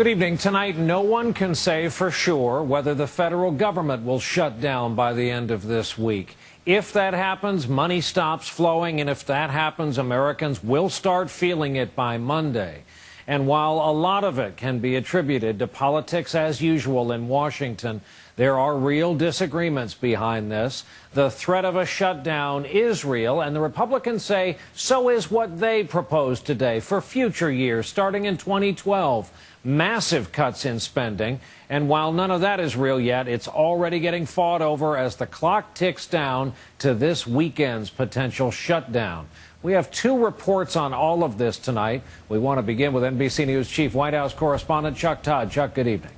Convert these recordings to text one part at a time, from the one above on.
Good evening. Tonight, no one can say for sure whether the federal government will shut down by the end of this week. If that happens, money stops flowing, and if that happens, Americans will start feeling it by Monday. And while a lot of it can be attributed to politics as usual in Washington, there are real disagreements behind this. The threat of a shutdown is real, and the Republicans say so is what they proposed today for future years, starting in 2012. Massive cuts in spending. And while none of that is real yet, it's already getting fought over as the clock ticks down to this weekend's potential shutdown. We have two reports on all of this tonight. We want to begin with NBC News Chief White House correspondent Chuck Todd. Chuck, good evening.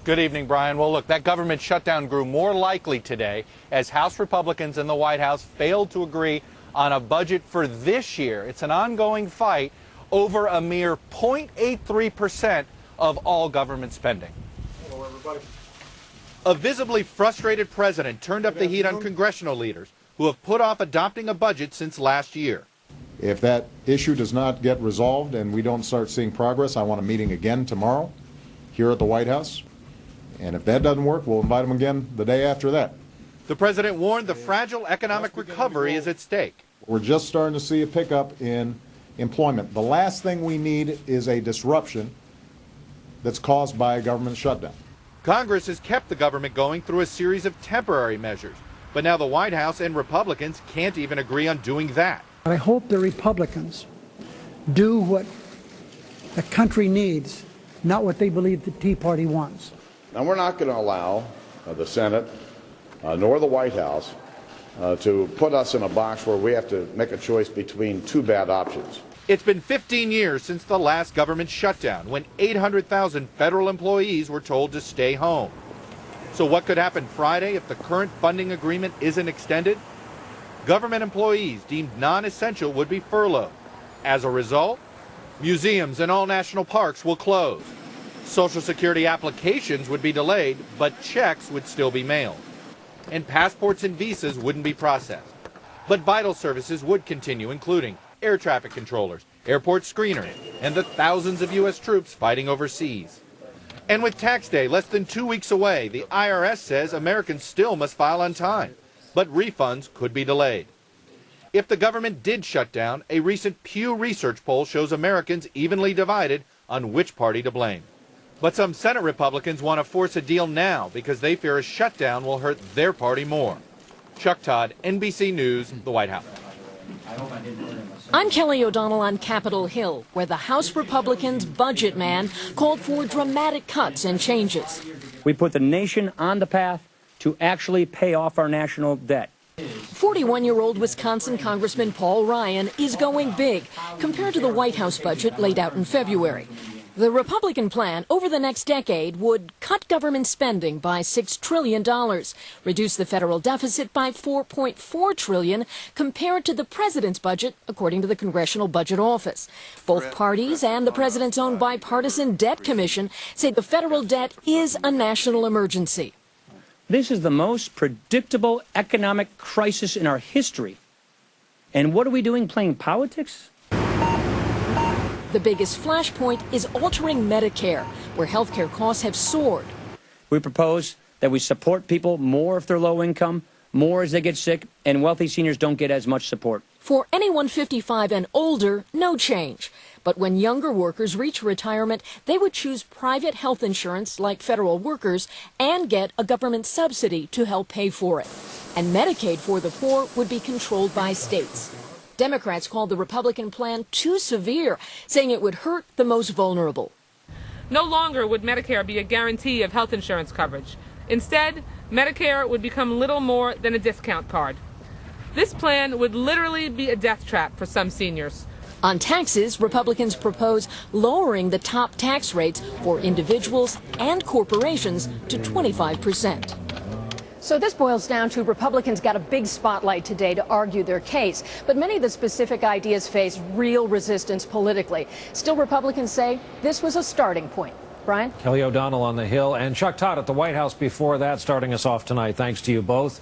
Good evening, Brian. Well, look, that government shutdown grew more likely today as House Republicans in the White House failed to agree on a budget for this year. It's an ongoing fight over a mere 0.83% of all government spending. Hello, everybody. A visibly frustrated president turned up the heat on congressional leaders who have put off adopting a budget since last year. If that issue does not get resolved and we don't start seeing progress, I want a meeting again tomorrow here at the White House. And if that doesn't work, we'll invite them again the day after that. The president warned the fragile economic recovery is at stake. We're just starting to see a pickup in employment. The last thing we need is a disruption that's caused by a government shutdown. Congress has kept the government going through a series of temporary measures, but now the White House and Republicans can't even agree on doing that. I hope the Republicans do what the country needs, not what they believe the Tea Party wants. Now, we're not going to allow the Senate nor the White House to put us in a box where we have to make a choice between two bad options. It's been 15 years since the last government shutdown, when 800,000 federal employees were told to stay home. So what could happen Friday if the current funding agreement isn't extended? Government employees deemed non-essential would be furloughed. As a result, museums and all national parks will close. Social Security applications would be delayed, but checks would still be mailed. And passports and visas wouldn't be processed. But vital services would continue, including air traffic controllers, airport screeners, and the thousands of U.S. troops fighting overseas. And with tax day less than 2 weeks away, the IRS says Americans still must file on time, but refunds could be delayed. If the government did shut down, a recent Pew Research poll shows Americans evenly divided on which party to blame. But some Senate Republicans want to force a deal now because they fear a shutdown will hurt their party more. Chuck Todd, NBC News, the White House. I'm Kelly O'Donnell on Capitol Hill, where the House Republicans' budget man called for dramatic cuts and changes. We put the nation on the path to actually pay off our national debt. 41-year-old Wisconsin Congressman Paul Ryan is going big compared to the White House budget laid out in February. The Republican plan over the next decade would cut government spending by $6 trillion, reduce the federal deficit by $4.4 trillion compared to the president's budget, according to the Congressional Budget Office. Both parties and the president's own bipartisan debt commission say the federal debt is a national emergency. This is the most predictable economic crisis in our history. And what are we doing, playing politics? The biggest flashpoint is altering Medicare, where health care costs have soared. We propose that we support people more if they're low income, more as they get sick, and wealthy seniors don't get as much support. For anyone 55 and older, no change. But when younger workers reach retirement, they would choose private health insurance like federal workers and get a government subsidy to help pay for it. And Medicaid for the poor would be controlled by states. Democrats called the Republican plan too severe, saying it would hurt the most vulnerable. No longer would Medicare be a guarantee of health insurance coverage. Instead, Medicare would become little more than a discount card. This plan would literally be a death trap for some seniors. On taxes, Republicans propose lowering the top tax rates for individuals and corporations to 25%. So this boils down to Republicans got a big spotlight today to argue their case, but many of the specific ideas face real resistance politically. Still, Republicans say this was a starting point. Brian? Kelly O'Donnell on the Hill and Chuck Todd at the White House before that, starting us off tonight. Thanks to you both.